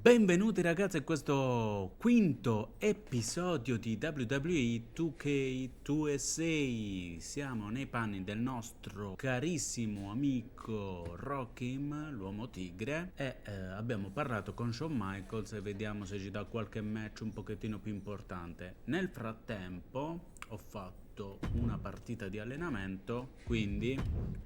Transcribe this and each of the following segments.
Benvenuti ragazzi a questo quinto episodio di WWE 2K2SA. Siamo nei panni del nostro carissimo amico Rockim, l'uomo tigre, e abbiamo parlato con Shawn Michaels e vediamo se ci dà qualche match un pochettino più importante. Nel frattempo ho fatto una partita di allenamento, quindi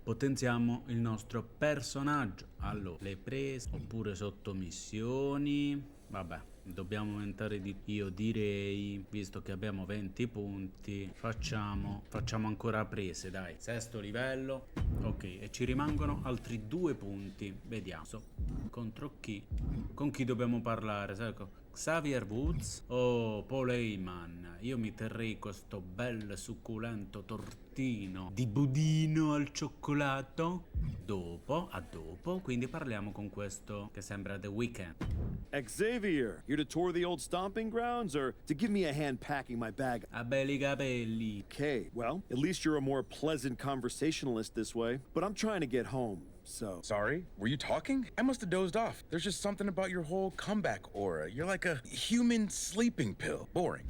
potenziamo il nostro personaggio. Allora, le prese oppure sottomissioni, vabbè, dobbiamo aumentare di... Io direi, visto che abbiamo 20 punti, facciamo ancora prese, dai. Sesto livello, ok, e ci rimangono altri 2 punti. Vediamo contro chi, con chi dobbiamo parlare, sai? Xavier Woods o Paul Heyman. Io mi terrei questo bel succulento tortino di budino al cioccolato dopo, quindi parliamo con questo che sembra The Weeknd. Xavier, here to tour the old stomping grounds or to give me a hand packing my bag? Ha belli capelli. Okay, well, at least you're a more pleasant conversationalist this way, but I'm trying to get home. So. Sorry? Were you talking? I must have dozed off. There's just something about your whole comeback aura. You're like a human sleeping pill. Boring.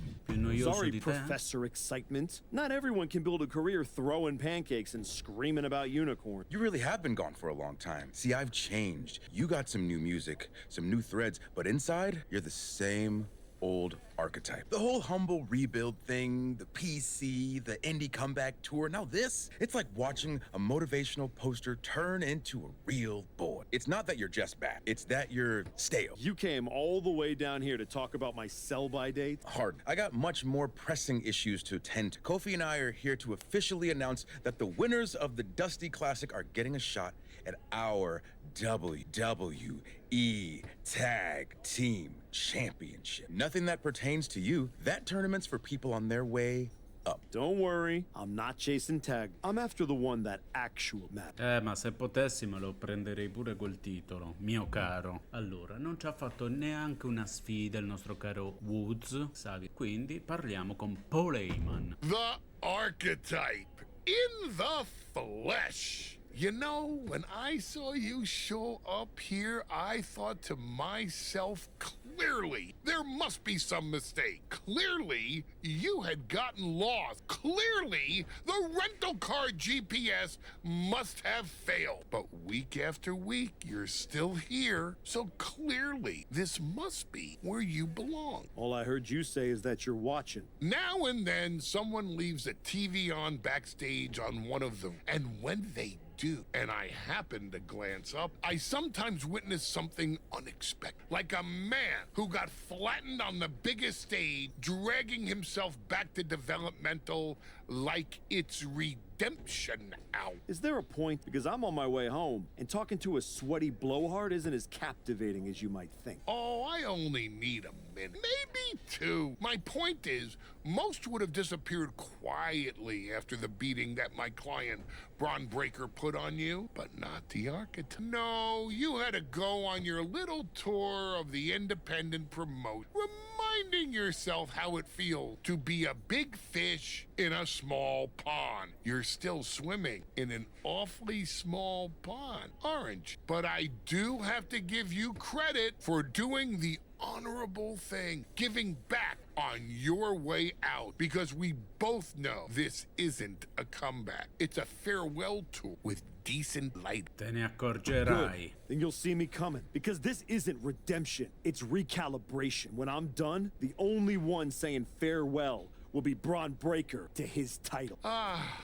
Sorry, Professor Excitement. Not everyone can build a career throwing pancakes and screaming about unicorn. You really have been gone for a long time. See, I've changed. You got some new music, some new threads, but inside, you're the same old archetype. The whole humble rebuild thing, the PC, the indie comeback tour. Now this, it's like watching a motivational poster turn into a real boy. It's not that you're just back, it's that you're stale. You came all the way down here to talk about my sell-by date? Hard. I got much more pressing issues to attend to. Kofi and I are here to officially announce that the winners of the Dusty Classic are getting a shot at our WWE Tag Team Championship. Nothing that pertains to you. That tournament's for people on their way up. Don't worry, I'm not chasing tag. I'm after the one that actual matters. Ma se potessi me lo prenderei pure quel titolo, mio caro. Allora, non ci ha fatto neanche una sfida il nostro caro Woods, sai? Quindi parliamo con Paul Heyman. The Archetype in the flesh. You know, when I saw you show up here, I thought to myself, clearly, there must be some mistake. Clearly, you had gotten lost. Clearly, the rental car GPS must have failed. But week after week, you're still here. So clearly, this must be where you belong. All I heard you say is that you're watching. Now and then, someone leaves a TV on backstage on one of them. And when they do, and I happen to glance up, I sometimes witness something unexpected. Like a man who got flattened on the biggest stage, dragging himself back to developmental like it's redemption hour. Is there a point? Because I'm on my way home, and talking to a sweaty blowhard isn't as captivating as you might think. Oh, I only need a minute, maybe 2. My point is, most would have disappeared quietly after the beating that my client Braun Breaker put on you, but not the Archetype. No, you had to go on your little tour of the independent promotion, reminding yourself how it feels to be a big fish in a small pond. You're still swimming in an awfully small pond, aren't you? But I do have to give you credit for doing the honorable thing, giving back on your way out, because we both know this isn't a comeback. It's a farewell tour with decent light. Te ne accorgerai. Good. Then you'll see me coming, because this isn't redemption, it's recalibration. When I'm done, the only one saying farewell will be Braun Breaker to his title.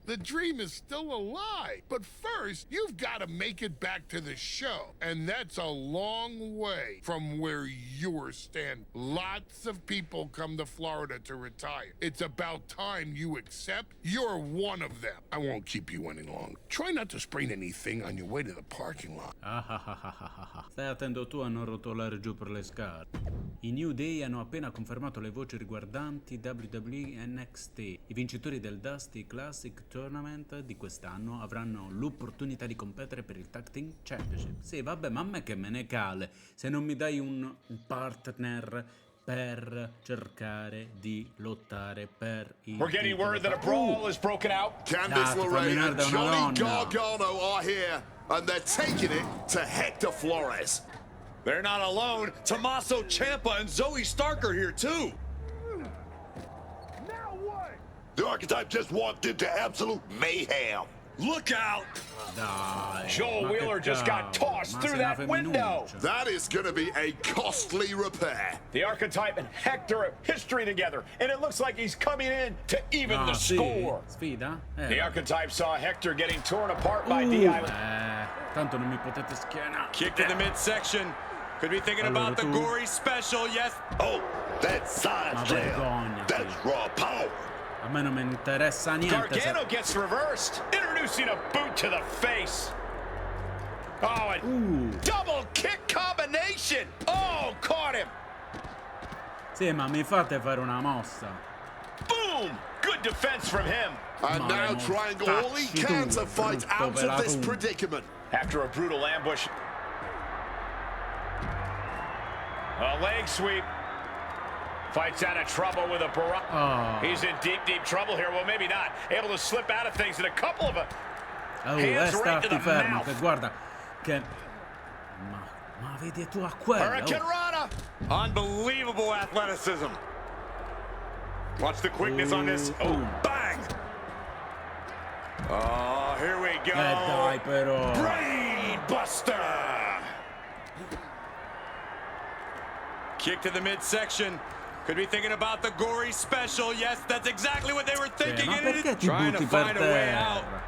The dream is still alive. But first, you've got to make it back to the show. And that's a long way from where you're standing. Lots of people come to Florida to retire. It's about time you accept you're one of them. I won't keep you any longer. Try not to sprain anything on your way to the parking lot. Stai attento tu a non rotolare giù per le scale. I New Day hanno appena confermato le voci riguardanti WWE NXT. I vincitori del Dusty Classic Tournament di quest'anno avranno l'opportunità di competere per il Tag Team Championship. Sì, vabbè, ma a me che me ne cale se non mi dai un partner per cercare di lottare per il We're getting word that a brawl is broken out. Candice LeRae and Johnny Gargano are here, and they're taking it to Hector Flores. They're not alone. Tommaso Ciampa and Zoe Stark are here too. Now what? The Archetype just walked into absolute mayhem. Look out! Dai. Joel ma Wheeler che just got cavolo, tossed ma through sei that una window. femminuccia. That is going to be a costly repair. The Archetype and Hector have history together, and it looks like he's coming in to even Ah, the sì? score. Sfida? The vabbè. Archetype saw Hector getting torn apart by D.I. Tanto non mi potete schienare. Kicked in the midsection. Could be thinking Allora, about the tu- gory special, yes. Oh, that's side Ma slam. vergogna, That's sì. raw power. A me non mi interessa niente. Gargano gets reversed, introducing a boot to the face. Oh, and double kick combination. Oh, caught him. Sì, ma mi fate fare una mossa. Boom. Good defense from him. And now Male trying all he mortacci can tu, to fight brutto out of this pelato. predicament. After a brutal ambush. A leg sweep. Fights out of trouble with a barrage. Oh. He's in deep, deep trouble here. Well, maybe not. Able to slip out of things in a couple of Oh, Hands right to stati the fermo, mouth. che guarda che... Ma vedi tu a quello? Hurricane Rana. Unbelievable athleticism. Watch the quickness on this. Oh, bang. Oh, here we go. Dai però. Brain Buster. Kick to the midsection. Could be thinking about the gory special. Yes, that's exactly what they were thinking. Ma And perché ti trying to butti per find a way out. terra?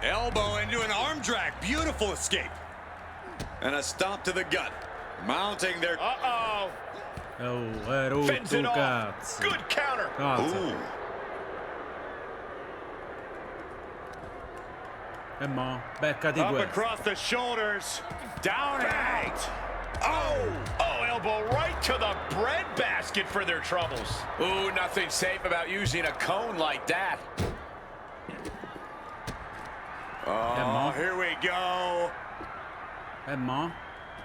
Elbow into an arm drag. Beautiful escape. And a stomp to the gut. Mounting their... Uh-oh. Oh, Fends rotto it off. cazzo. Good counter. Cazzo. E mo, beccati Up questo. across the shoulders. Down and out. Oh, elbow right to the bread basket for their troubles. Ooh, nothing safe about using a cone like that. Oh, here we go. E mo?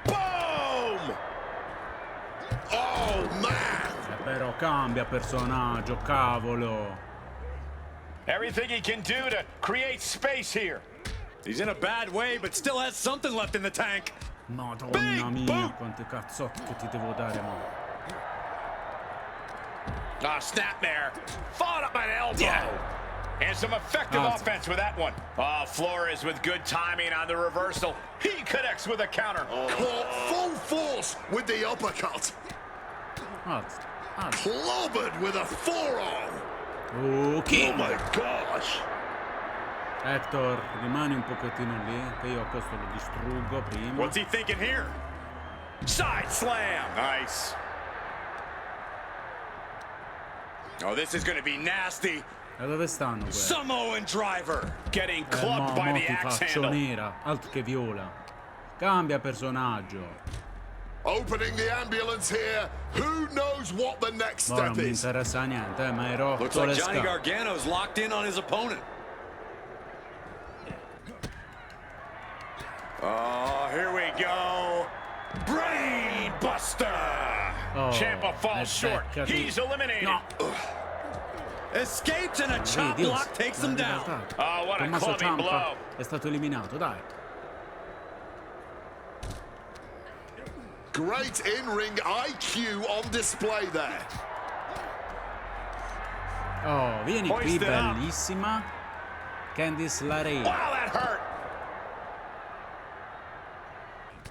Boom! Oh, man. Però cambia personaggio, cavolo. Everything he can do to create space here. He's in a bad way, but still has something left in the tank. Madonna Big mia, boot. quanti cazzotti che ti devo dare, mo. Ah, snap there. Followed up by an elbow. Yeah. And some effective Awesome. offense with that one. Oh, Flores with good timing on the reversal. He connects with a counter. Caught full force with the uppercut. Alza, alza. Clobbered with a forearm. Oh, Oh, my gosh. Hector, rimani un pochettino lì, che io questo lo distruggo prima. What's he thinking here? Side slam. Nice. Oh, this is going to be nasty. Da dove stanno questi? Samoan driver getting Mo, clubbed by mo the ti axe faccio handle. nera, altro che viola. Cambia personaggio. Opening the ambulance here. Who knows what the next Ora non step mi is? interessa niente, ma hai rotto Looks like le Johnny scatole. Gargano's locked in on his opponent. Oh, here we go. Brain Buster. Oh, Ciampa falls short. beccati. He's eliminated. No, Escapes and a chop vedi, block takes him down. Oh, what a Tommaso clubbing Ciampa blow. è stato eliminato, dai. Great in-ring IQ on display there. Oh, vieni qui, Hoist it up. bellissima. Candice LeRae. Wow, that hurt.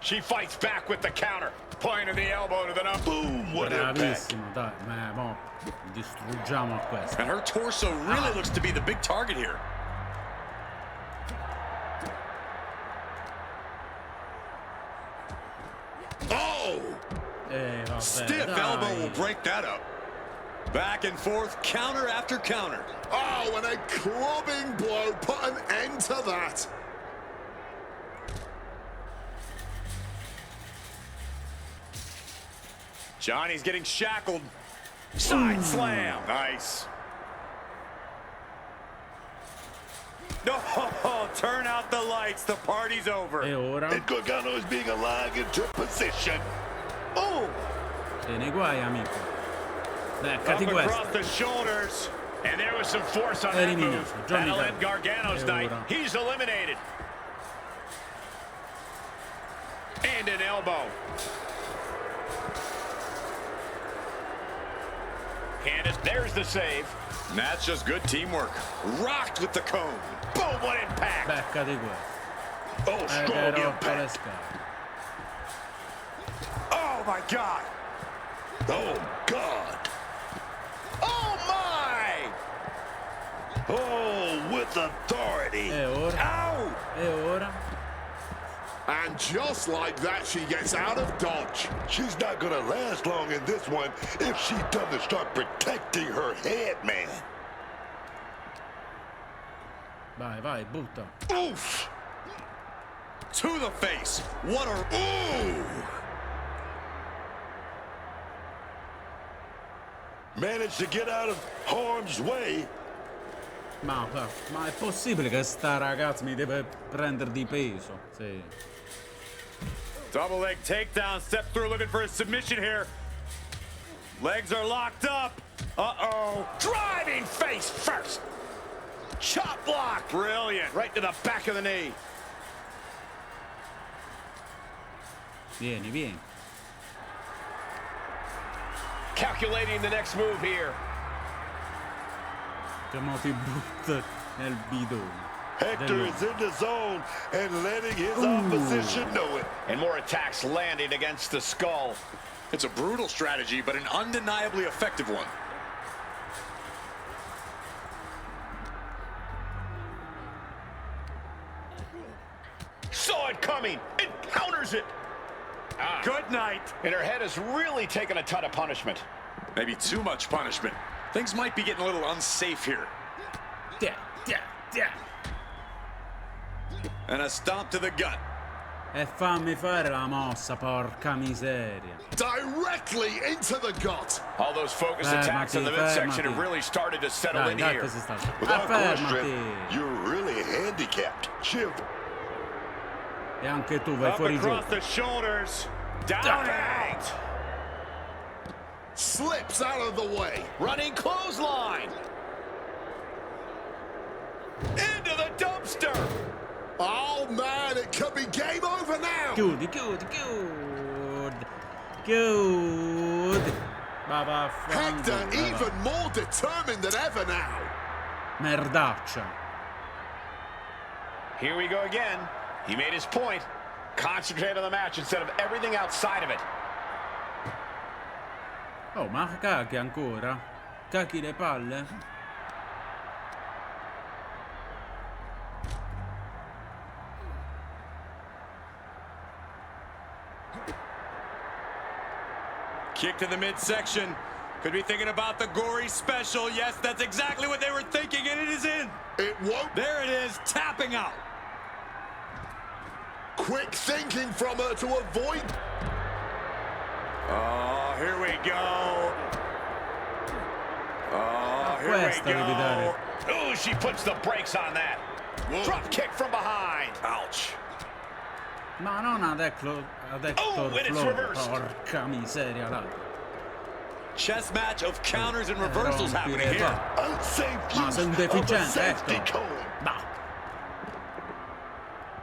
She fights back with the counter. Pointing the elbow to the number. Boom, what impact. Bravissimo, dai. Mo, distruggiamo questo. And her torso really looks to be the big target here. Oh, Vabbè, Stiff dai. elbow will break that up. Back and forth, counter after counter. oh, and a clubbing blow put an end to that. Johnny's getting shackled. Side slam. Nice. No, turn out the lights. The party's over. E ora? And Gargano is being aligned into position. Oh, Te ne guai, amico. up Beccati across questo. the shoulders. And there was some force on that Eliminato. move. Johnny That'll end Gargano. Gargano's E night. ora? He's eliminated. And an elbow. Candace. There's the save. And that's just good teamwork. Rocked with the cone. Boom, what impact. Beccati questo. Oh, Che strong rotto le impact. scale. Oh, my God. Oh, God. Oh, my. Oh, with authority. E ora? Ow. E ora? And just like that, she gets out of dodge. She's not gonna last long in this one if she doesn't start protecting her head, man. Vai, vai, butta. Oof! To the face. What a... Ooh! Managed to get out of harm's way. Ma è possibile che sta ragazza mi deve prendere di peso? Sì. Double leg takedown. Step through looking for a submission here. Legs are locked up. Uh-oh. Driving face first. Chop block. Brilliant. Right to the back of the knee. Vieni, vieni. Calculating the next move here. Che mo ti butta nel bidone. Hector is in the zone and letting his opposition know it. And more attacks landing against the skull. It's a brutal strategy, but an undeniably effective one. Saw it coming. It counters it. Good night. And her head has really taken a ton of punishment. Maybe too much punishment. Things might be getting a little unsafe here. Tia, tia, tia. And a stomp to the gut. E fammi fare la mossa, porca miseria. Directly into the gut. All those focused attacks in the midsection have really started to settle Dai, in dai here. che si sta. Without core Fermati. strength, you're really handicapped. Chip. E anche tu vai Up fuori across gioco. the shoulders. Down and out. Slips out of the way. Running clothesline. Into the dumpster. Oh man, it could be game over now. Chiudi, chiudi, chiudi. Chiudi. Ma Hector vaffanculo. even more determined than ever now. Merdaccia. Here we go again. He made his point. Concentrate on the match instead of everything outside of it. Oh, ma cacchi ancora? Cacchi le palle? Kick to the midsection. Could be thinking about the gory special. Yes, that's exactly what they were thinking, and it is in. It won't. There it is, tapping out. Quick thinking from her to avoid. Oh, here we go. Oh, here Questa we devi dare. go. Ooh, she puts the brakes on that. Drop kick from behind. Ouch. Ma non ad Hector Oh, and it's Flow, reversed. porca miseria là. Chess match of counters and reversals happening rompile here. qua. Unsafe Ma use sei un of a deficiente, safety Hector. cone. Bah.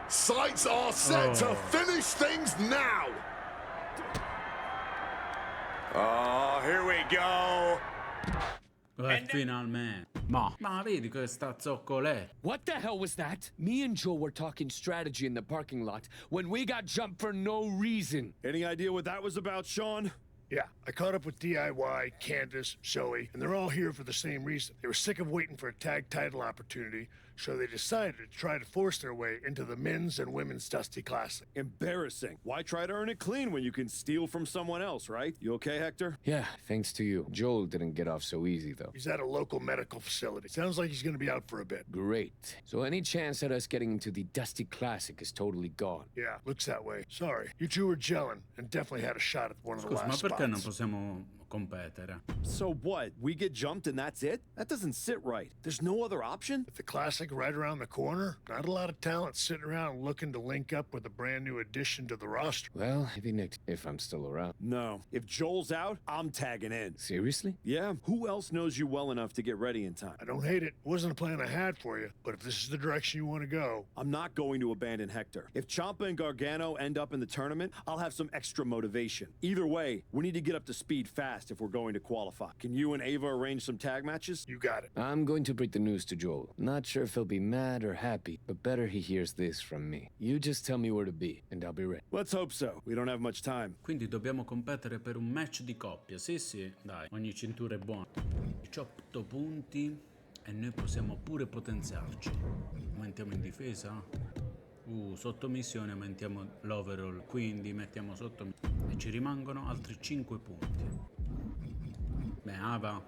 Sights are set to finish things now. Oh, here we go. Finalmente. Ma vedi questa zoccoletta. What the hell was that? Me and Joe were talking strategy in the parking lot when we got jumped for no reason. Any idea what that was about, Sean? Yeah, I caught up with DIY, Candace, Zoe, and they're all here for the same reason. They were sick of waiting for a tag title opportunity, so they decided to try to force their way into the men's and women's Dusty Classic. Embarrassing. Why try to earn it clean when you can steal from someone else, right? You okay, Hector? Yeah, thanks to you. Joel didn't get off so easy, though. He's at a local medical facility. Sounds like he's gonna be out for a bit. Great. So any chance at us getting into the Dusty Classic is totally gone. Yeah, looks that way. Sorry. You two were gelling and definitely had a shot at one of the Scusa, ma last perché non spots. possiamo competere? So what? We get jumped and that's it? That doesn't sit right. There's no other option? With the Classic right around the corner, not a lot of talent sitting around looking to link up with a brand new addition to the roster. Well, maybe next, if I'm still around. No. If Joel's out, I'm tagging in. Seriously? Yeah. Who else knows you well enough to get ready in time? I don't hate it. It wasn't a plan I had for you, but if this is the direction you want to go, I'm not going to abandon Hector. If Ciampa and Gargano end up in the tournament, I'll have some extra motivation. Either way, we need to get up to speed fast. fast if we're going to qualify. Can you and Ava arrange some tag matches? You got it. I'm going to break the news to Joel. Not sure if he'll be mad or happy, but better he hears this from me. You just tell me where to be, and I'll be ready. Let's hope so. We don't have much time. Quindi dobbiamo competere per un match di coppia. Sì, sì, dai, ogni cintura è buona. 18 punti e noi possiamo pure potenziarci. Aumentiamo in difesa. Sotto missione aumentiamo l'overall, quindi mettiamo sotto e ci rimangono altri 5 punti. Beh, Ava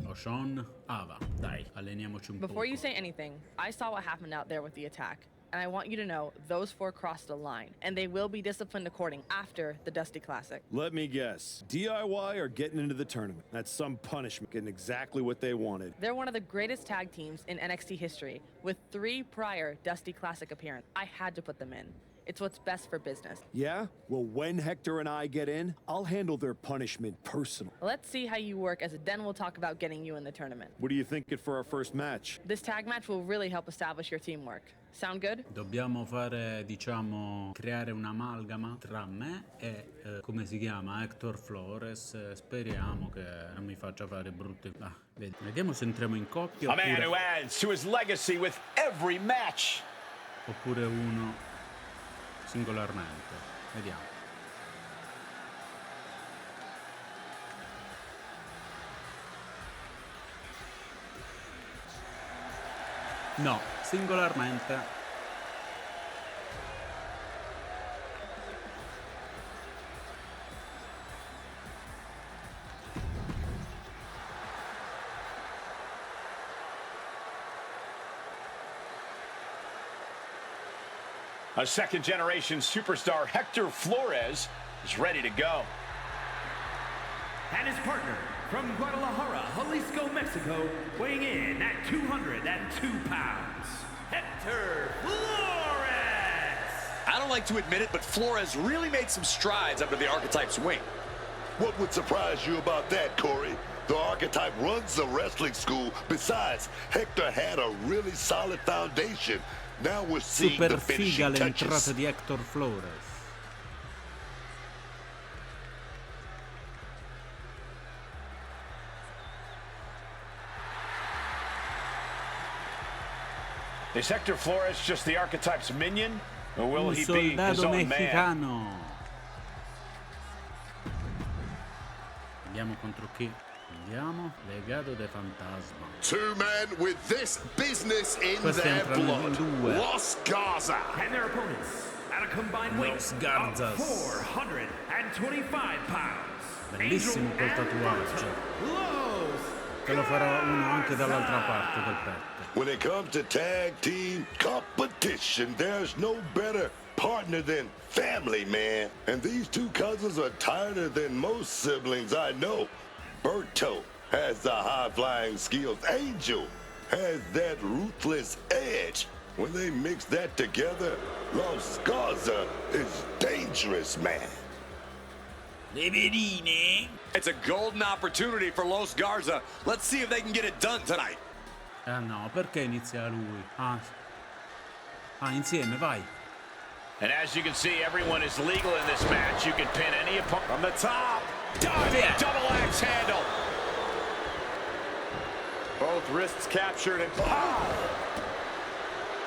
o Sean? Ava, dai, alleniamoci un po'. Before you say anything, I saw what happened out there with the attack. And I want you to know those 4 crossed a line, and they will be disciplined according after the Dusty Classic. Let me guess. DIY are getting into the tournament. That's some punishment, getting exactly what they wanted. They're one of the greatest tag teams in NXT history, with 3 prior Dusty Classic appearances. I had to put them in. It's what's best for business. Yeah? Well, when Hector and I get in, I'll handle their punishment personally. Let's see how you work, as then we'll talk about getting you in the tournament. What are you thinking for our first match? This tag match will really help establish your teamwork. Sound good? Dobbiamo fare, diciamo, creare un'amalgama tra me e, come si chiama, Hector Flores. Speriamo che non mi faccia fare brutte... vedi. Vediamo se entriamo in coppia A man who adds to his legacy with every match. oppure uno singolarmente. Vediamo. No, singolarmente. A second-generation superstar, Hector Flores, is ready to go. And his partner from Guadalajara, Jalisco, Mexico, weighing in at 202 pounds, Hector Flores! I don't like to admit it, but Flores really made some strides under the Archetype's wing. What would surprise you about that, Corey? The Archetype runs the wrestling school. Besides, Hector had a really solid foundation. Now we're seeing Super the figa finishing l'entrata touches. di Hector Flores. Is Hector Flores just the Archetype's minion, or will Un he be his soldato own man? mexicano. Andiamo contro chi? Andiamo. Legado de Fantasma. 2 men with this business in Questi their entrano in blood. due. Los Garza. And their opponents at a combined weight Los of Garzas. 425 pounds. Bellissimo Angel quel and tatuaggio. Los Te lo farò uno anche dall'altra parte del petto. When it comes to tag team competition, there's no better partner than family, man. And these 2 cousins are tighter than most siblings I know. Berto has the high-flying skills. Angel has that ruthless edge. When they mix that together, Los Garza is dangerous, man. It's a golden opportunity for Los Garza. Let's see if they can get it done tonight. No, perché inizia lui? Insieme, vai. And as you can see, everyone is legal in this match. You can pin any opponent from the top. Diving double axe handle. Both wrists captured and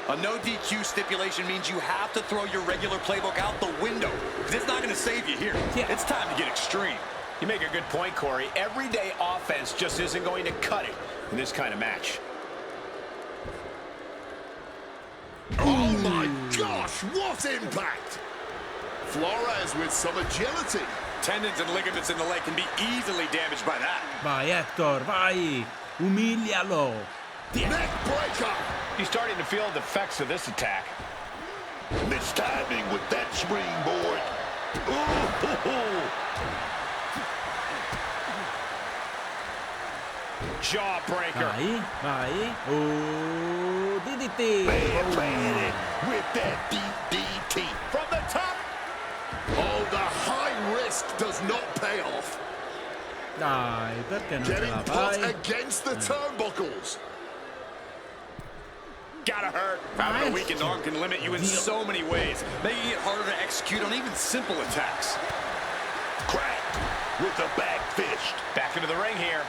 A no DQ stipulation means you have to throw your regular playbook out the window. It's not going to save you here. Yeah. It's time to get extreme. You make a good point, Corey. Everyday offense just isn't going to cut it in this kind of match. Oh my gosh, what impact! Flores with some agility. Tendons and ligaments in the leg can be easily damaged by that. Vai Hector, vai. Umilialo. Neck breaker. He's starting to feel the effects of this attack. Mistiming with that springboard. Ooh. Jawbreaker. Vai. DDT. Man, with that DDT. From the top. Oh, the high risk does not pay off. Dai, perché non ce Getting la put fai? against the turnbuckles. Gotta hurt. Having a weakened arm can limit you in so many ways, making it harder to execute on even simple attacks. Crack. with the back fist. Back into the ring here.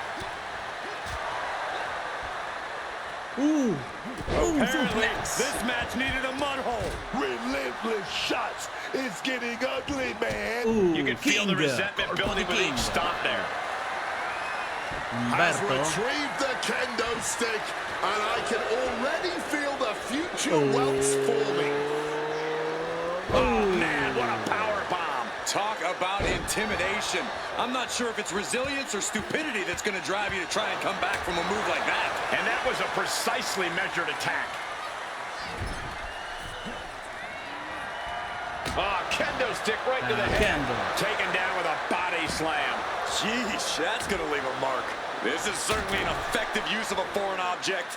Apparently, this match needed a mud hole. Relentless shots. It's getting ugly, man. You can feel the resentment building with each stomp there. Has Umberto. retrieved the kendo stick, and I can already feel the future welts forming. Oh, man, what a power bomb. Talk about intimidation. I'm not sure if it's resilience or stupidity that's going to drive you to try and come back from a move like that. And that was a precisely measured attack. Kendo stick right to the head. Kendo. Taken down with a body slam. Jeez, that's going to leave a mark. This is certainly an effective use of a foreign object.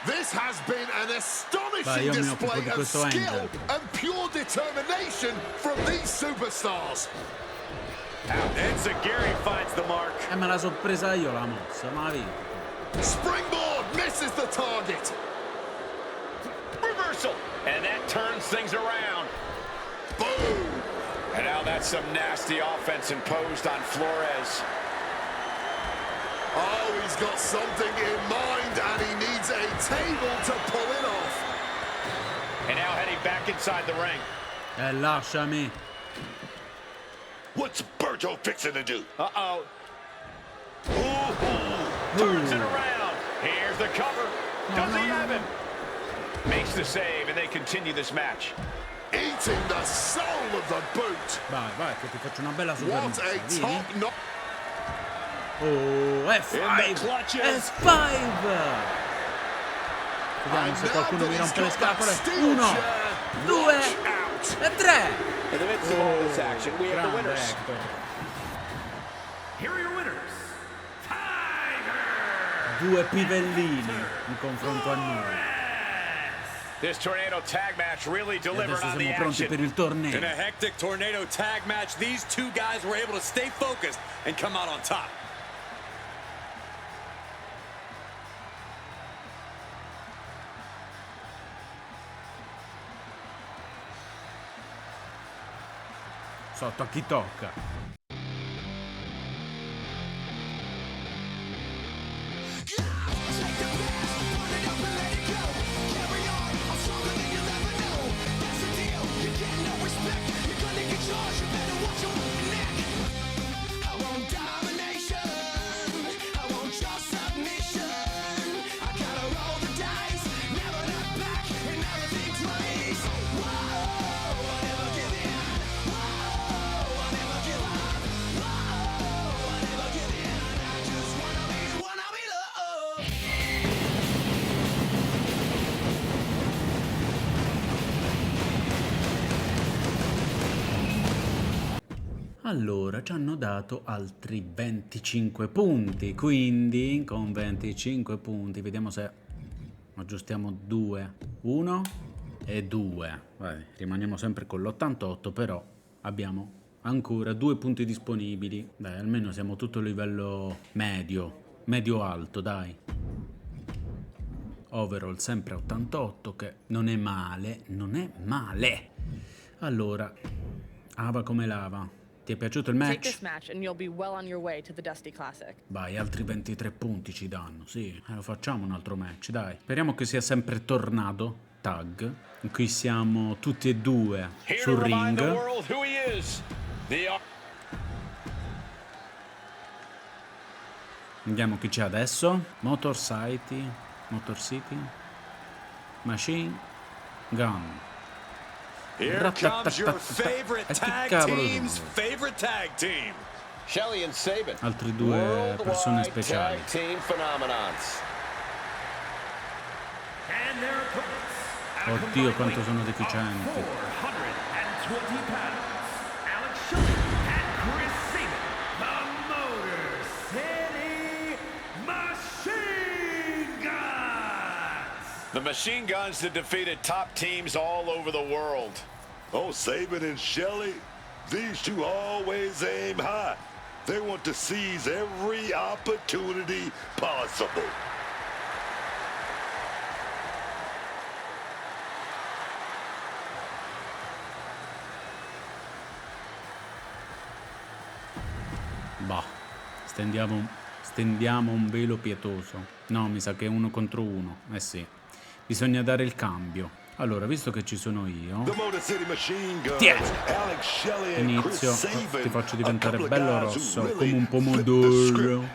This has been an Vai, astonishing io mi occupo display di of questo skill angle. and pure determination from these superstars. Enziguri finds the mark. Me la so presa io la mossa, ma vedi. Springboard misses the target. Reversal. And that turns things around. Boom. And now that's some nasty offense imposed on Flores. Oh, he's got something in mind, and he needs a table to pull it off. And now heading back inside the ring. Lasciami. What's Berto fixing to do? Uh-oh. Turns it around. Here's the cover. Does he have him? Makes the save, and they continue this match. Eating the soul of the boot. Vai, vai, che ti faccio una bella super What mossa. a Vieni. top knock. Oh, F5. F5. Vediamo se qualcuno mi rompe le scapole. 1, 2 e 3. In the midst of all this action, we have the Grande winners. Hector. Here are your winners. Tiger! Due pivellini in confronto a noi. This tornado tag match really delivered adesso on the siamo pronti action. per il torneo. In a hectic tornado tag match, these two guys were able to stay focused and come out on top. Sotto a chi tocca. Allora, ci hanno dato altri 25 punti, quindi con 25 punti, vediamo se aggiustiamo 2, 1 e 2. Vai, rimaniamo sempre con l'88, però abbiamo ancora 2 punti disponibili. Dai, almeno siamo tutto a livello medio, medio-alto, dai. Overall sempre 88, che non è male, non è male. Allora, Ava come lava. Ti è piaciuto il Take this match? match and you'll be well on your way to the Dusty Classic. Vai, altri 23 punti ci danno, sì. Lo facciamo un altro match, dai. Speriamo che sia sempre Tornado Tag, in cui siamo tutti e due sul ring. Vediamo chi c'è adesso. Motor City, Machine Gun. Here comes your favorite tag team's favorite tag team. Shelly and Sabin. Altri due persone Worldwide speciali. Tag team phenomenons. And their opponents. At a Oddio, combined quanto weight sono of deficienti. 420 pounds. Alex Shelley and Chris Sabin. The Motor City Machine Guns. The Machine Guns have defeated top teams all over the world. Oh, Sabin and Shelley, these two always aim high. They want to seize every opportunity possible. stendiamo un velo pietoso. No, mi sa che è 1 contro 1. Eh sì, bisogna dare il cambio. Allora, visto che ci sono io, inizio, ti faccio diventare bello rosso, come un pomodoro.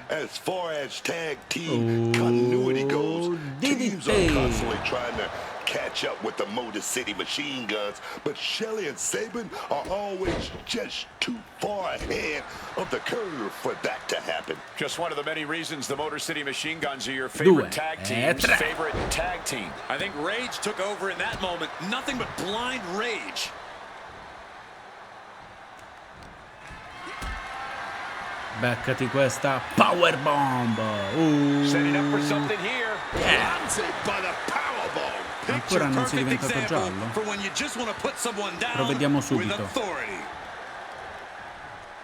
Oh, DDT! Catch up with the Motor City Machine Guns, but Shelly and Sabin are always just too far ahead of the curve for that to happen. Just one of the many reasons the Motor City Machine Guns are your favorite tag team's favorite tag team. I think Rage took over in that moment. Nothing but blind rage. Beccati questa power bomb. Setting up for something here. By the power bomb. Ancora non si è diventato giallo? Provvediamo subito.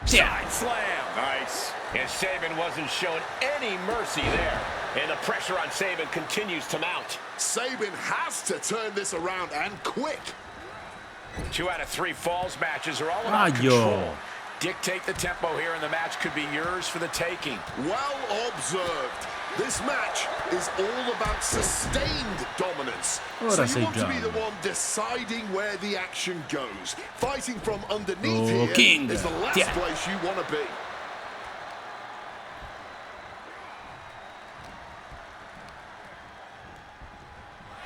Side slam. Nice. And Sabin wasn't shown any mercy there. And the pressure on Sabin continues to mount. Sabin has to turn this around and quick. 2 out of 3 falls matches are all about control. Dictate the tempo here and the match could be yours for the taking. Well observed. This match is all about sustained dominance. So you want to be the one deciding where the action goes. Fighting from underneath here is the last place you want to be.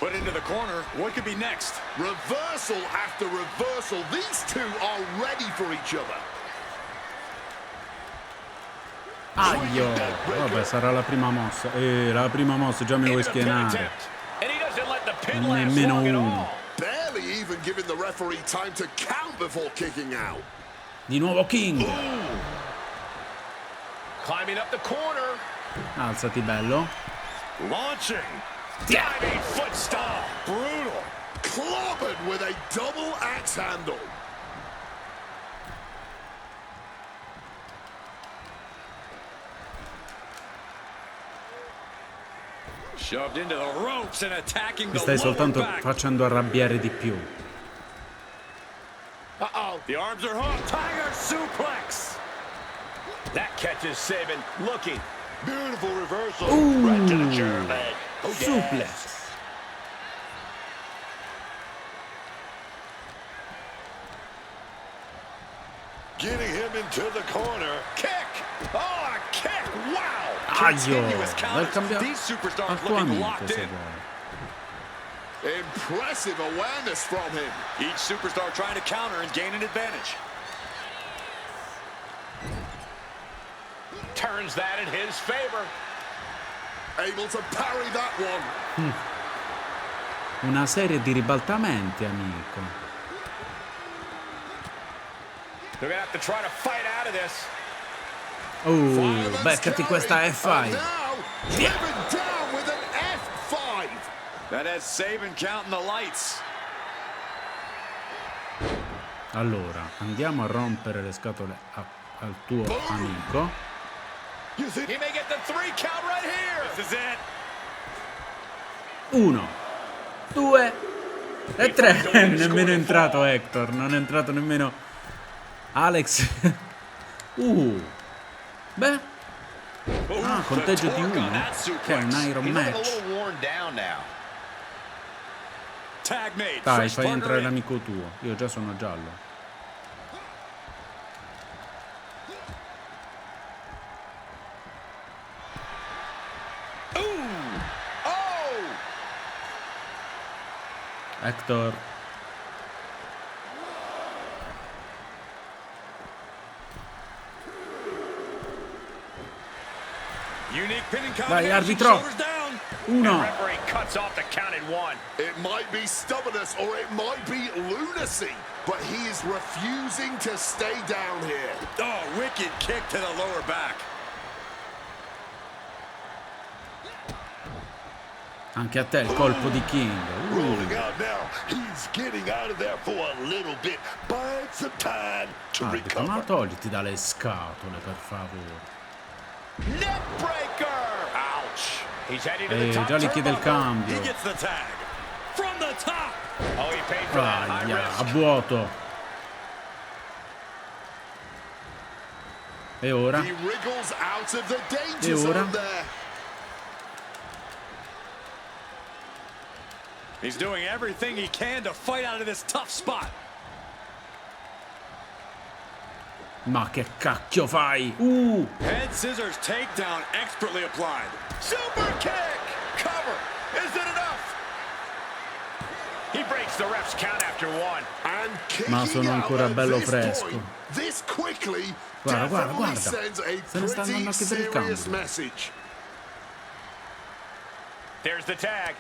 Put into the corner. What could be next? Reversal after reversal. These two are ready for each other. Aio! Vabbè, sarà la prima mossa. La prima mossa, già mi vuoi schienare. Nemmeno uno. Barely even giving the referee time to count before kicking out. Di nuovo King. Climbing up the corner. Alzati, bello. Launching. Diving foot stomp. Brutal. Clobbered with a double axe handle. Shoved into the ropes and attacking Mi stai soltanto facendo arrabbiare di più. The arms are hooked. Tiger suplex. That catches Sabin looking. Beautiful reversal. Right to the German. Suplex. Getting him into the corner. Kick. Oh, a kick. Wow. Aio. Dal cambiare al tuo amico, se vuoi. Impressive awareness from him. Each superstar trying to counter and gain an advantage. Turns that in his favor. Able to parry that one. Una serie di ribaltamenti, amico. They're gonna have to try to fight out of this. Oh, beccati questa F5. Driven down with an F5. That has Sabin counting the lights. Allora, andiamo a rompere le scatole al tuo amico. He may get the 3 count right here. This is it. 1, 2 e 3. Nemmeno è entrato Hector, non è entrato nemmeno Alex. Beh. Conteggio di 1. Che è un Iron Match. Dai, fai entrare l'amico tuo. Io già sono giallo. Hector. Vai, arbitro. 1. It might be stubbornness or it might be lunacy, but he is refusing to stay down here. Oh, wicked kick to the lower back. Anche a te il colpo di King. Rolling out now. He's getting out of there for a little bit. Buying some time to recover. Ma togliti dalle scatole, per favore. Neckbreaker. Ouch. He's heading to the top. Già li chiede il cambio. He gets the tag. From the top. Oh, he paid for that high risk. A vuoto. E ora? He wriggles out of the danger E ora? zone there. He's doing everything he can to fight out of this tough spot. Ma che cacchio fai? Head scissors takedown expertly applied. Super kick! Cover! Is it enough? He breaks the ref's count after one. And Ma sono ancora bello fresco. This quickly Guarda, guarda, definitely guarda. sends a Se ne sta andando pretty anche per il serious cambio. message. There's the tag.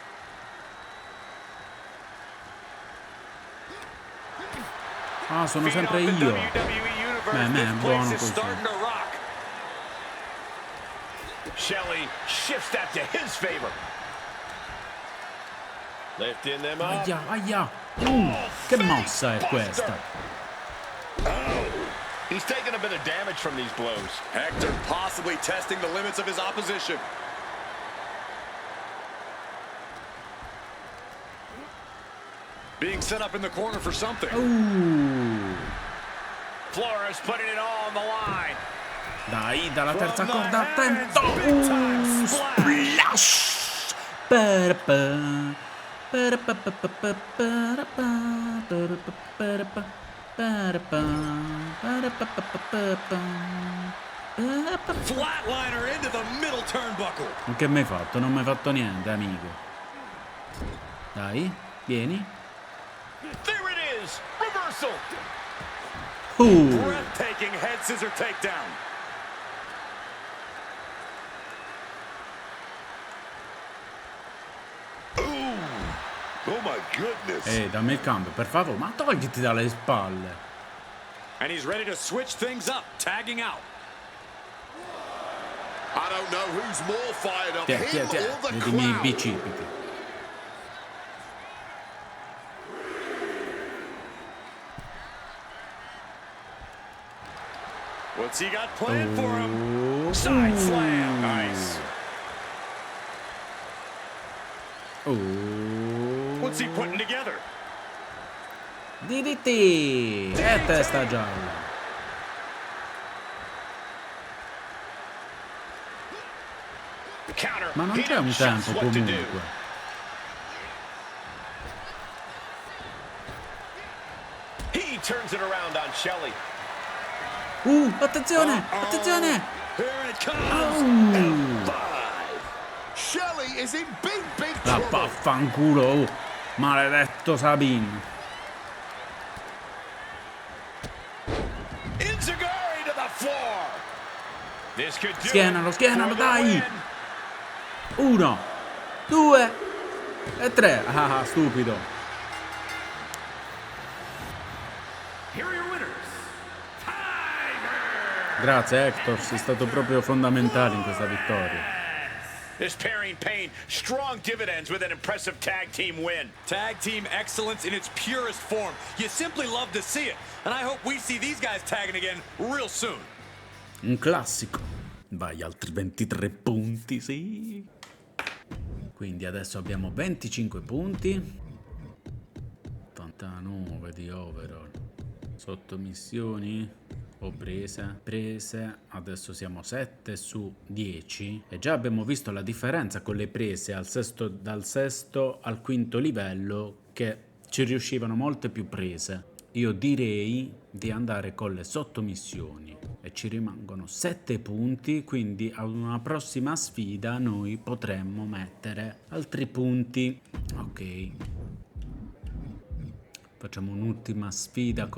Ah, sono sempre io. Beh, buono così. Shelley shifts that to his favor. Lifting them up. Aia, aia. Che mossa è questa? He's taking a bit of damage from these blows. Hector possibly testing the limits of his opposition. Being set up in the corner for something. Flores putting it all on the line. Dai, dalla terza corda, attento! Splash! Flatliner into the middle turnbuckle. Che mi hai fatto? Non mi hai fatto niente, amico. Dai, vieni. There it is. Reversal. Breathtaking head scissor takedown. Oh my goodness. Dammi il cambio, per favore. Ma togliti dalle spalle. And he's ready to switch things up, tagging out. I don't know who's more fired up, him or the Vedi i miei crowd. bicipiti. What's he got planned for him? Side slam. Nice. What's he putting together? DDT! E testa gialla. Counter. Ma non He c'è un knows tempo what to do. comunque. He turns it around on Shelley. Attenzione! Attenzione! Here it comes. Shelley is in big La trouble. vaffanculo! Maledetto Sabin! Enziguri to the floor. This could do Schienalo, it schienalo, for the dai! win. 1, 2 e 3. Ah, stupido. Here are your winners. Tiger. Grazie Hector, sei stato proprio fondamentale in questa vittoria. This pairing pain strong dividends with an impressive tag team win. Tag team excellence in its purest form. You simply love to see it. And I hope we see these guys tagging again real soon. Un classico. Vai, altri 23 punti, sì. Quindi adesso abbiamo 25 punti. 89 di overall. Sottomissioni o prese. Adesso siamo 7 su 10. E già abbiamo visto la differenza con le prese dal sesto al quinto livello, che ci riuscivano molte più prese. Io direi di andare con le sottomissioni e ci rimangono 7 punti, quindi ad una prossima sfida noi potremmo mettere altri punti. Ok. Facciamo un'ultima sfida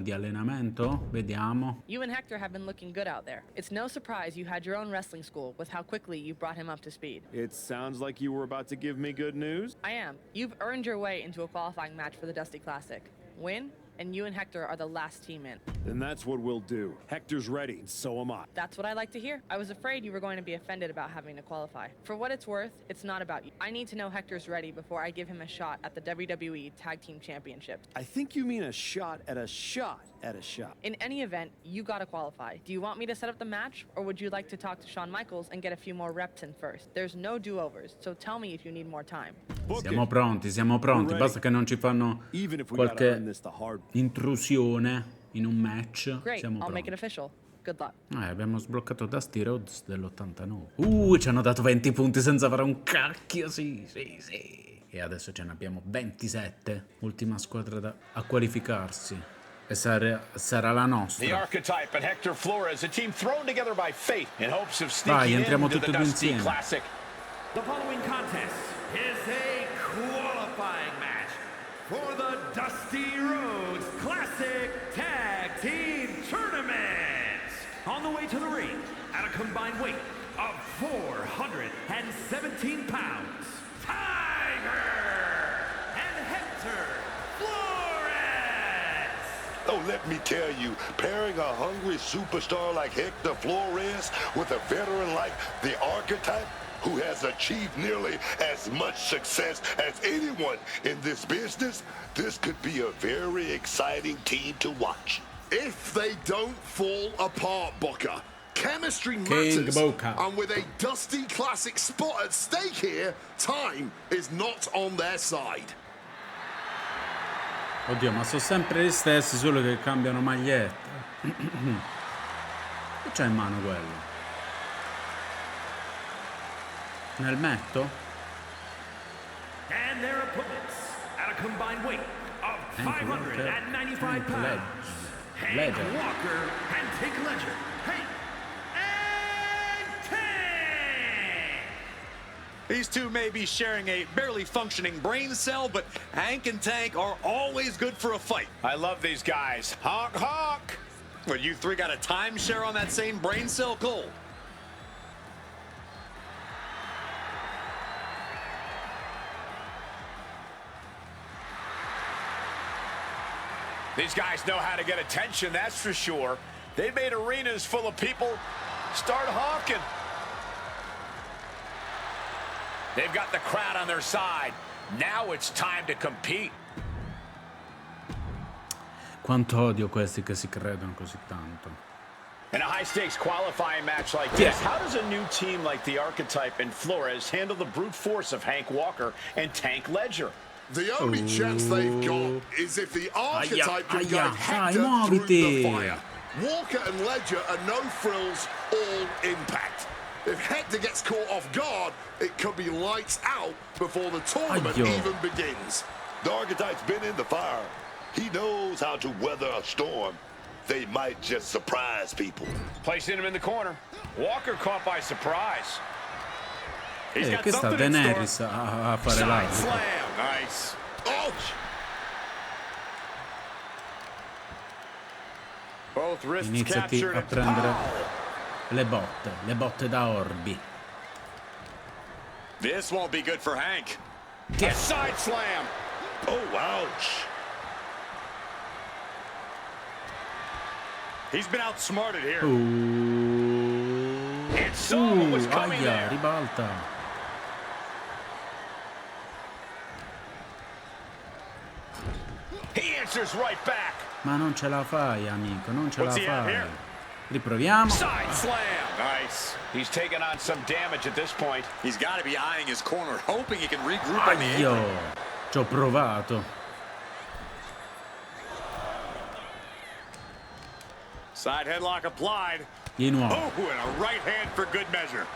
di allenamento? Vediamo. You and Hector have been looking good out there. It's no surprise you had your own wrestling school with how quickly you brought him up to speed. It sounds like you were about to give me good news. I am. You've earned your way into a qualifying match for the Dusty Classic. Win, and you and Hector are the last team in. Then that's what we'll do. Hector's ready, and so am I. That's what I like to hear. I was afraid you were going to be offended about having to qualify. For what it's worth, it's not about you. I need to know Hector's ready before I give him a shot at the WWE Tag Team Championships. I think you mean a shot at a shot at a shot. In any event, you gotta qualify. Do you want me to set up the match, or would you like to talk to Shawn Michaels and get a few more reps in first? There's no do-overs, so tell me if you need more time. Siamo pronti. Basta che non ci fanno qualche intrusione in un match. Great, Siamo I'll make pronti. it official. Good luck. Abbiamo sbloccato Dusty Rhodes dell'89. Ci hanno dato 20 punti senza fare un cacchio, sì. E adesso ce ne abbiamo 27. Ultima squadra a qualificarsi. E sarà la The nostra. Archetype and Hector Flores, a team thrown together by fate in hopes of Vai, sneaking entriamo into tutti the e due Dusty insieme. Classic. The following contest is a qualifying match for the Dusty Rhodes Classic Tag Team Tournament. On the way to the ring, at a combined weight of 417 pounds, Tiger and Hector Flores. Oh, let me tell you, pairing a hungry superstar like Hector Flores with a veteran like the Archetype, who has achieved nearly as much success as anyone in this business, this could be a very exciting team to watch. If they don't fall apart, Booker. Chemistry King matters. Booker. And with a Dusty Classic spot at stake here, time is not on their side. Oddio, ma sono sempre gli stessi, solo che cambiano maglietta. Che c'ha in mano quello? Nel metto? And their opponents, at a combined weight of Hank 595 pounds, Hank Ledger. Walker and Tank Ledger. Hank and Tank! These two may be sharing a barely functioning brain cell, but Hank and Tank are always good for a fight. I love these guys. Honk, honk. But you three got a timeshare on that same brain cell, Cole? These guys know how to get attention, that's for sure. They've made arenas full of people start honking. They've got the crowd on their side. Now it's time to compete. Quanto odio questi che si credono così tanto. In a high-stakes qualifying match like this, how does a new team like the Archetype and Flores handle the brute force of Hank Walker and Tank Ledger? The only chance they've got is if the Archetype can guide Hector dai, through muoviti. the fire. Walker and Ledger are no frills, all impact. If Hector gets caught off guard, it could be lights out before the tournament even begins. The Archetype's been in the fire. He knows how to weather a storm. They might just surprise people. Placing him in the corner. Walker caught by surprise. He's got Che sta something in store. Daenerys a fare Side l'altro. slam. Nice. Ouch! Both wrists Iniziati captured a and prendere pow! le botte da orbi. This won't be good for Hank. A side slam. Oh, ouch. He's been outsmarted here. And saw what was coming there. Ribalta. He answers right back. Ma non ce la fai, amico, non ce la What's he at fai. here? Riproviamo. Side slam. Nice. He's taking on some damage at this point. He's got to be eyeing his corner, hoping he can regroup on the apron. Aio, ci ho provato. Side headlock applied. Di nuovo. Oh, and a right hand for good measure.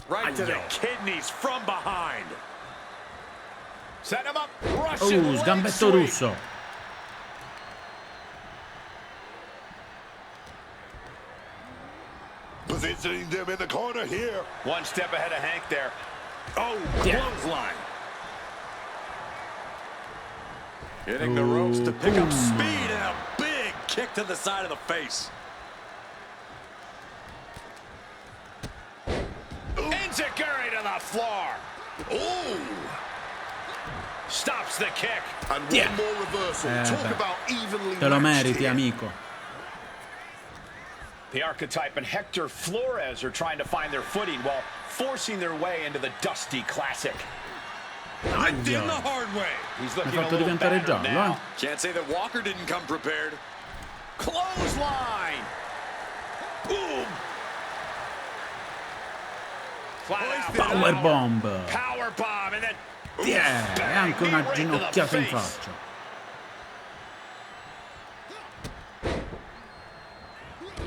Right to the kidneys from behind. Set him up. Russian leg Sgambetto sweep. russo. Positioning them in the corner here. One step ahead of Hank there. Oh, Yeah. clothesline. Hitting the ropes to pick up speed and a big kick to the side of the face. Enziguri to the floor. Ooh! Stops the kick. And one more reversal. Talk beh. about evenly Te lo matched meriti, here. amico. The Archetype and Hector Flores are trying to find their footing while forcing their way into the Dusty Classic. Ripped in the hard way. He's Mi ha looking a fatto little diventare battered giallo, now. Can't say that Walker didn't come prepared. Clothesline. Boom. Flat out. Power bomb. Power bomb and then E anche una ginocchiata in faccia.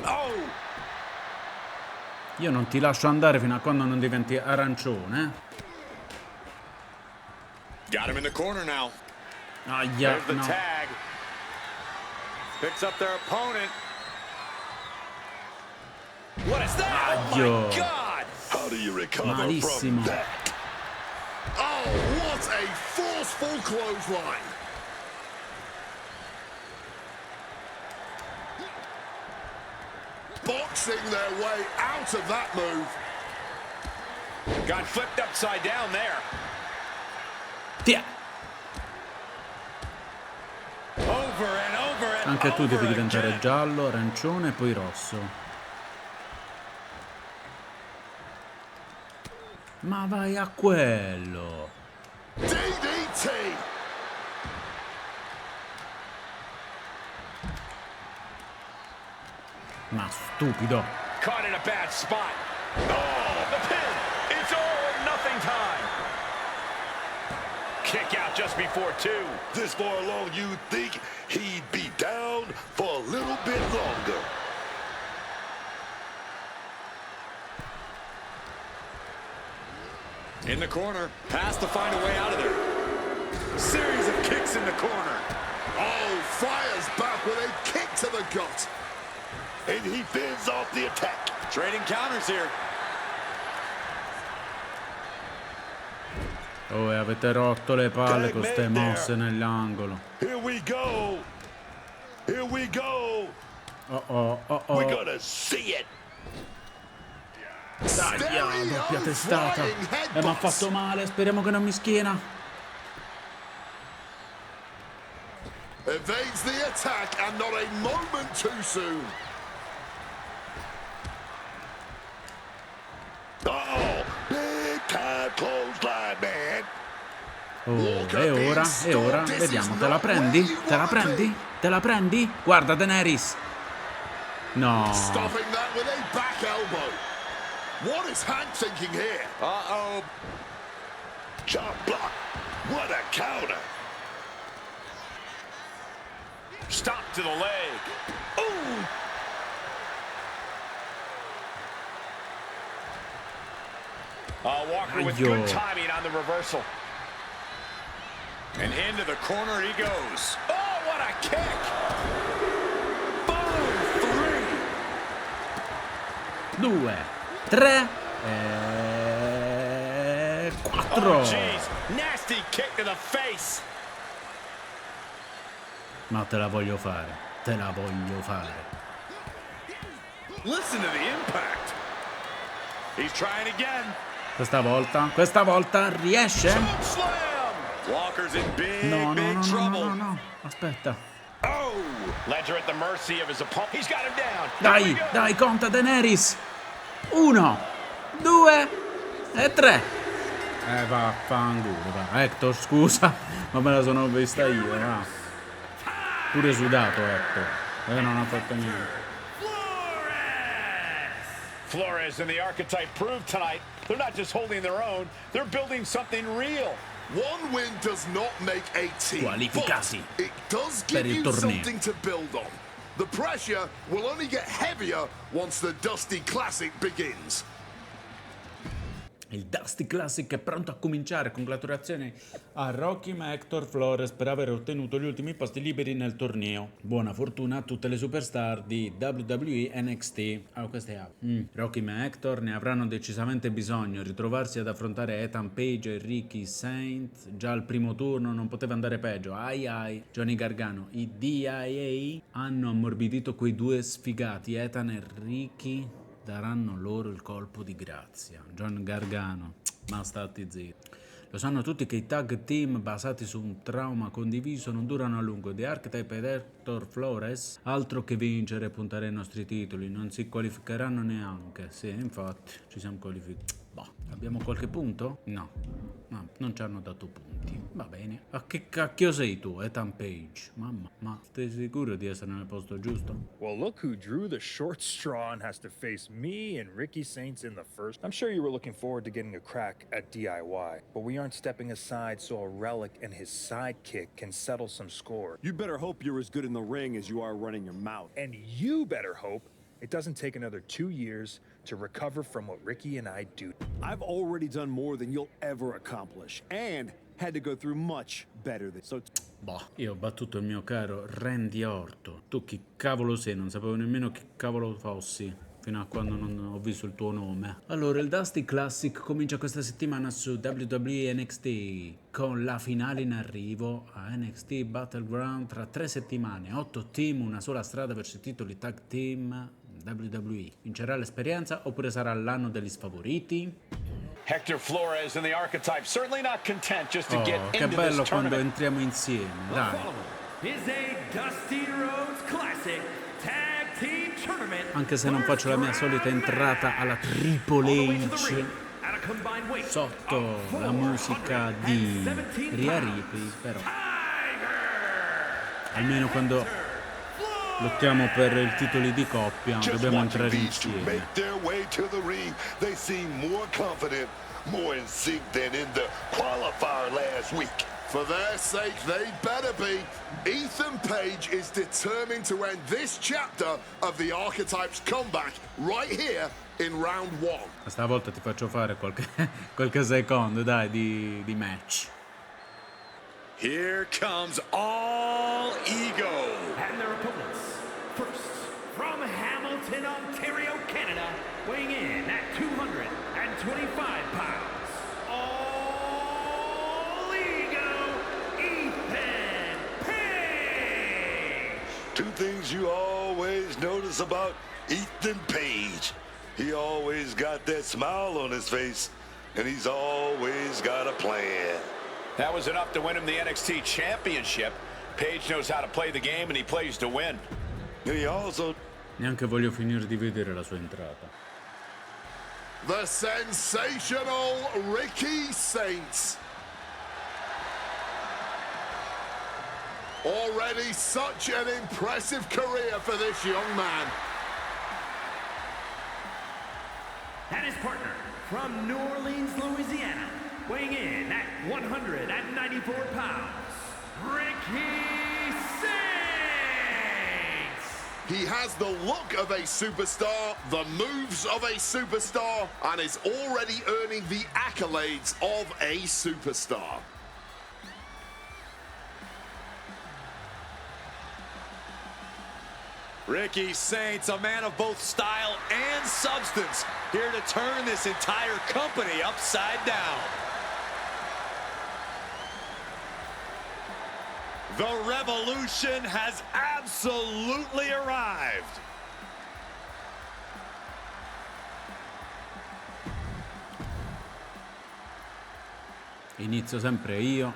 Oh! Io non ti lascio andare fino a quando non diventi arancione. Got him in the corner now. Aia, There's the no. tag. Picks up their opponent. What is that? Oh Aio. my God! How do you recover Malissimo. from that? Oh, what a forceful clothesline. Boxing their way out of that move. Got flipped upside down there. Via. Over and over and Anche tu devi over diventare again. giallo, arancione e poi rosso. Ma vai a quello. DDT. Ma stupido. Caught in a bad spot. Oh, the pin. It's all or nothing time. Kick out just before 2. This far along, you'd think he'd be down for a little bit longer. In the corner. Has to find a way out of there. Series of kicks in the corner. Oh, fires back with a kick to the gut. And he fends off the attack. Trading counters here. Oh, e avete rotto le palle con ste mosse nell'angolo. Here we go. Here we go. Oh oh, oh oh. We're gonna see it. Dai, doppia testata. Mi ha fatto male, speriamo che non mi schiena. Evades the attack and not a moment too soon. Oh, big time clothesline, man. Oh, e ora, vediamo, te la prendi? Te la prendi? Te la prendi? Guarda, Daenerys. No. Stopping that with a back elbow. What is Hank thinking here? Uh-oh. Chop block. What a counter. Stop to the leg. Ooh. Walker with good timing on the reversal. And into the corner he goes. Oh, what a kick! Boom! 2, 3 e 4. Oh, jeez. Nasty kick to the face. Ma te la voglio fare. Te la voglio fare. Listen to the impact. He's trying again. Questa volta riesce? Walker's in big, No, big trouble. no. Aspetta. Oh! Ledger at the mercy of his opponent. He's got him down. Dai, conta Daenerys. 1, 2 e 3. Vaffanculo, va. Hector, scusa, ma me la sono vista io, va. Pure sudato, Hector. Non ha fatto niente. Flores and the Archetype proved tonight they're not just holding their own, they're building something real. One win does not make a team, Qualificati but it does per give il you torneo. something to build on. The pressure will only get heavier once the Dusty Classic begins. Il Dusty Classic è pronto a cominciare. Congratulazioni a Rocky e Hector Flores per aver ottenuto gli ultimi posti liberi nel torneo. Buona fortuna a tutte le superstar di WWE NXT. Rocky e Hector ne avranno decisamente bisogno. Ritrovarsi ad affrontare Ethan Page e Ricky Sainz già al primo turno non poteva andare peggio. Ai. Johnny Gargano. I DIA hanno ammorbidito quei due sfigati, Ethan e Ricky. Daranno loro il colpo di grazia. John Gargano, ma stati zitti. Lo sanno tutti che i tag team basati su un trauma condiviso non durano a lungo. The Archetype ed Hector Flores, altro che vincere e puntare ai nostri titoli, non si qualificheranno neanche. Sì, infatti, ci siamo qualificati. Boh, abbiamo qualche punto? No, non ci hanno dato punti. Va bene. Ma che cacchio sei tu, Ethan Page? Mamma, ma sei sicuro di essere nel posto giusto? Well, look who drew the short straw and has to face me and Ricky Sainz in the first. I'm sure you were looking forward to getting a crack at DIY, but we aren't stepping aside so a Relic and his sidekick can settle some score. You better hope you're as good in the ring as you are running your mouth. And you better hope It doesn't take another 2 years to recover from what Ricky and I do. I've already done more than you'll ever accomplish, and had to go through much better than so. Boh, io ho battuto il mio caro Randy Orton. Tu chi cavolo sei? Non sapevo nemmeno chi cavolo fossi fino a quando non ho visto il tuo nome. Allora, il Dusty Classic comincia questa settimana su WWE NXT con la finale in arrivo a NXT Battleground tra 3 settimane. 8 team, una sola strada verso i titoli tag team WWE. Vincerà l'esperienza oppure sarà l'anno degli sfavoriti? Hector Flores and the Archetype certainly not content just to get che into bello this quando tournament. entriamo insieme, dai. Is a Dusty Rhodes Classic Tag Team Tournament. Anche se non faccio la mia solita entrata alla Triple H sotto la musica di Rhea Ripley, però almeno quando lottiamo per i titoli di coppia dobbiamo entrare insieme. Make their way to the ring. They seem more confident, more in sync than in the qualifier last week. For their sake, they better be. Ethan Page is determined to end this chapter of the Archetype's comeback right here in round 1. Stavolta ti faccio fare qualche secondo, dai, di match. Here comes All Ego. And their opponents. First, from Hamilton, Ontario, Canada, weighing in at 225 pounds, All Ego, Ethan Page. Two things you always notice about Ethan Page. He always got that smile on his face, and he's always got a plan. That was enough to win him the NXT Championship. Page knows how to play the game, and he plays to win. And he also... Neanche voglio finire di vedere la sua entrata. The sensational Ricky Saints. Already such an impressive career for this young man. And his partner from New Orleans, Louisiana, weighing in at 194 pounds, Ricky Saints! He has the look of a superstar, the moves of a superstar, and is already earning the accolades of a superstar. Ricky Saints, a man of both style and substance, here to turn this entire company upside down. The revolution has absolutely arrived. Inizio sempre io,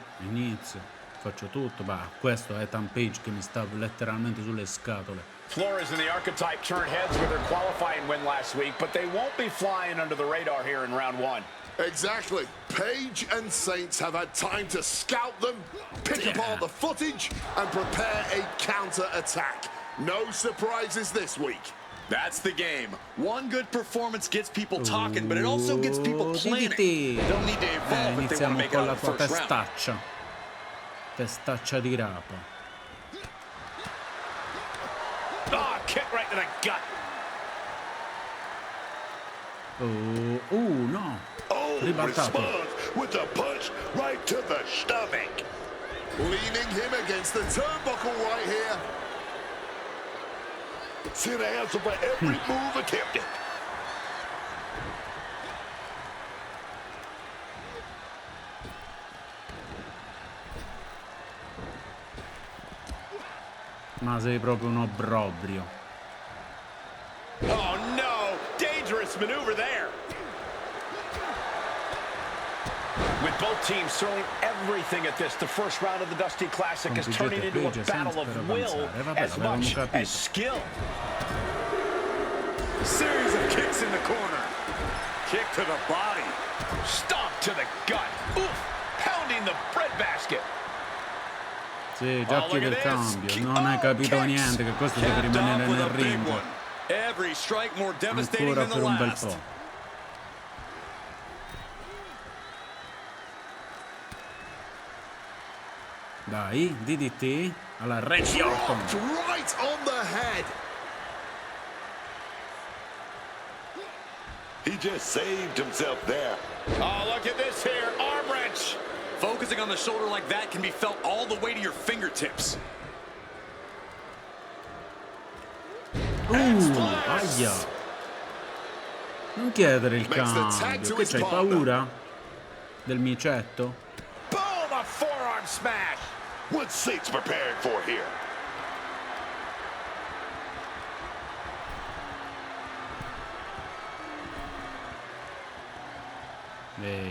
faccio tutto, questo è Ethan Page che mi sta letteralmente sulle scatole. Flores and the Archetype turned heads with their qualifying win last week, but they won't be flying under the radar here in round 1. Exactly. Page and Saints have had time to scout them, pick apart the footage, and prepare a counter-attack. No surprises this week. That's the game. One good performance gets people talking, but it also gets people planning. They'll need to evolve if they want to make it out of the first round. Testaccia di rapa. Ah, kick right to the gut. No. Responds with a punch right to the stomach. Leaning him against the turnbuckle right here. See the answer for every move attempted. Ma sei proprio un obbrobrio. Oh no! Dangerous maneuver there. With both teams throwing everything at this, the first round of the Dusty Classic is turning into a battle of will as much as skill. Series of kicks in the corner. Kick to the body. Stomp to the gut. Oof! Pounding the breadbasket. Sì, già chiede il cambio. Non hai capito niente che questo deve rimanere nel ring. Every strike more devastating Ancora than per the un bel last. po'. Dai, DDT alla Randy Orton. Right on the head. He just saved himself there. Oh, look at this here. Arm wrench. Focusing on the shoulder like that can be felt all the way to your fingertips. Aia. Non chiedere il cambio. Che c'hai paura? Del micetto? Boom! A forearm smash. What's Saints preparing for here?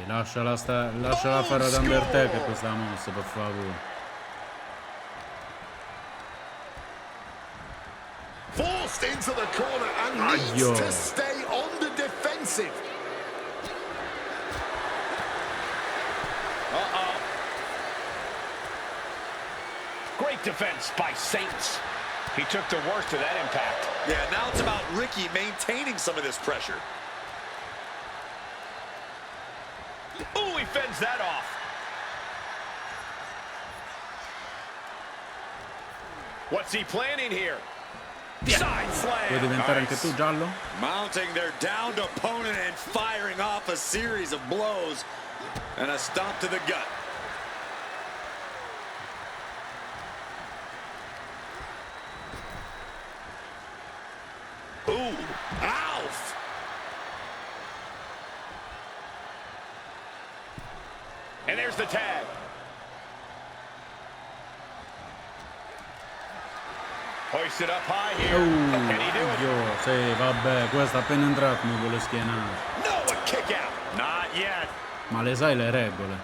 Lasciala fare ad Undertaker questa mossa, per favore. Forced into the corner and needs to stay on the defensive. Great defense by Saints. He took the worst of that impact. Yeah, now it's about Ricky maintaining some of this pressure. Ooh, he fends that off. What's he planning here? Side slam. Vuoi diventare anche tu giallo? Mounting their downed opponent and firing off a series of blows and a stomp to the gut. Ooh, Alf. And there's the tag. Hoisted up high here. Can he do it? Sì, vabbè, questo appena entrato mi vuole schienare. No, a kick out. Not yet. Ma le sai le regole?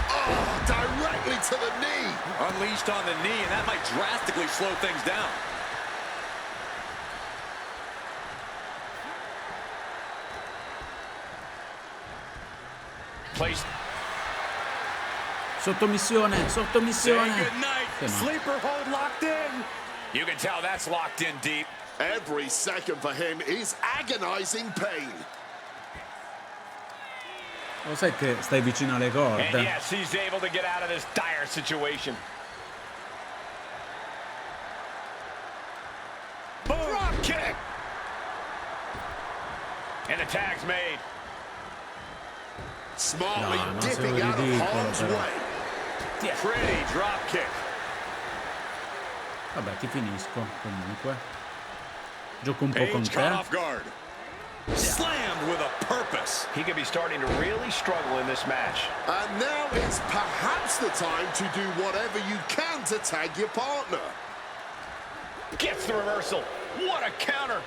Oh, directly to the knee. Unleashed on the knee, and that might drastically slow things down. Placed. Sottomissione. Good night. Sleeper hold locked in. You can tell that's locked in deep. Every second for him is agonizing pain. Lo sai che stai vicino alle And corde? yes, he's able to get out of this dire situation. Boom. Drop kick. And the tag's made. Smartly dipping out of harm's way. Pretty drop kick. Vabbè, ti finisco comunque. Gioco un po' con Page caught te. off guard. Slammed with a purpose. He could be starting to really struggle in this match. And now is perhaps the time to do whatever you can to tag your partner. Gets the reversal. What a counter.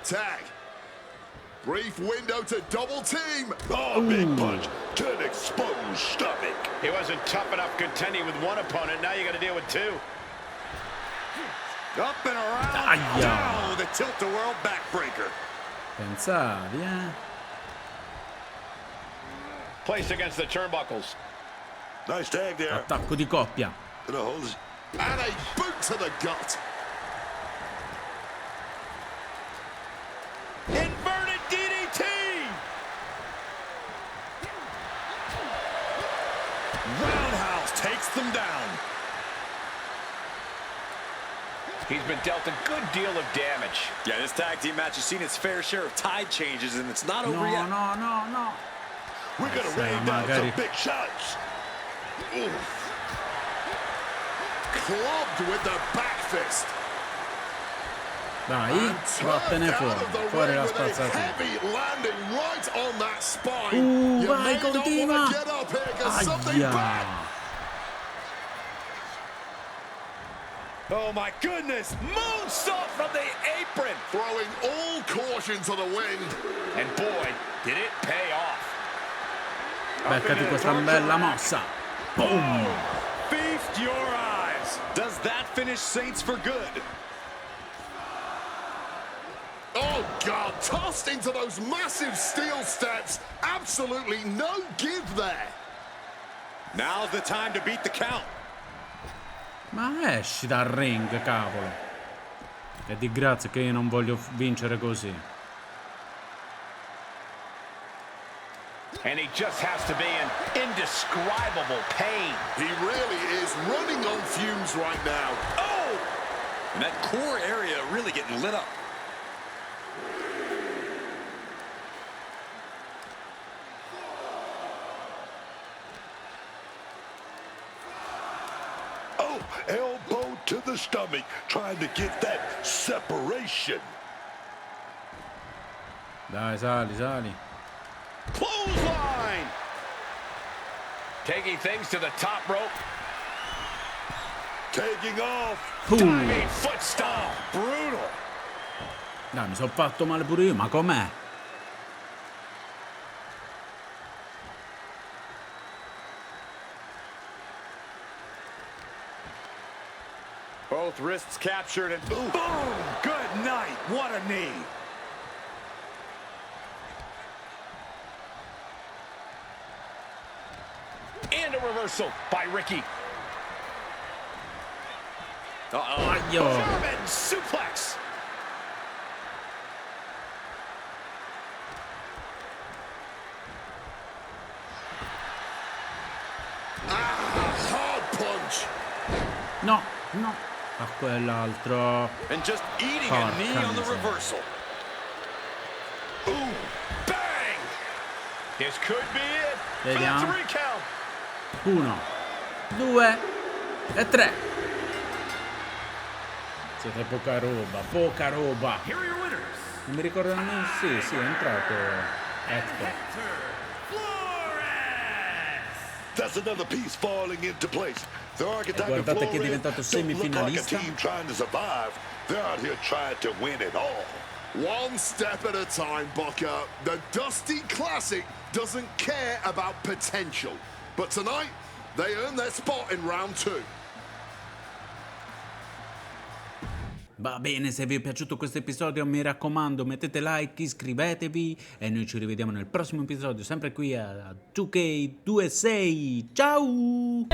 Tag. Brief window to double team. Oh, big punch to an exposed stomach. He wasn't tough enough contending with one opponent. Now you got to deal with two. Up and around. Aia. Down with a tilt-a-world backbreaker. Pensavi, Placed against the turnbuckles. Nice tag there. Attacco di coppia. And a boot to the gut. Inverted DDT. Roundhouse takes them down. He's been dealt a good deal of damage. Yeah, this tag team match has seen its fair share of tide changes, and it's not over yet. No. We're gonna rain down some big shots. Oof. Clubbed with the back fist. Dai, vattene fuori la spazzatura. Heavy landing right on that spine. Vai, continua. Aia. Oh my goodness! Moonsault from the apron! Throwing all caution to the wind. And boy, did it pay off. Beccati questa bella mossa. Boom. Feast your eyes. Does that finish Saints for good? Oh, God. Tossed into those massive steel steps. Absolutely no give there. Now's the time to beat the count. Ma esci dal ring, cavolo. E di grazia che io non voglio vincere così. And he just has to be in indescribable pain. He really is running on fumes right now. Oh, And that core area really getting lit up. Oh, elbow to the stomach, trying to get that separation. Dai, sali, sali. Clothesline! Taking things to the top rope. Taking off. Diving foot stomp. Brutal. Dai, mi sono fatto male pure io, ma com'è? Both wrists captured and boom! Good night. What a knee. And a reversal by Ricky. Aio. German suplex. Hard punch. No, no. A quell'altro. And just eating a knee on the reversal. Ooh, bang! This could be it. Vediamo. For the 3 count. 1, 2 e 3. Siete poca roba, poca roba. Here are your winners. Non mi ricordo nemmeno. Sì, è entrato Hector. That's another piece falling into place. The Archetype and guardate che è Flores diventato don't look like a semifinalista. team trying to survive. They're out here trying to win it all. One step at a time, Booker. The Dusty Classic doesn't care about potential. But tonight, they earn their spot in round 2. Va bene, se vi è piaciuto questo episodio mi raccomando mettete like, iscrivetevi e noi ci rivediamo nel prossimo episodio sempre qui a 2K26. Ciao!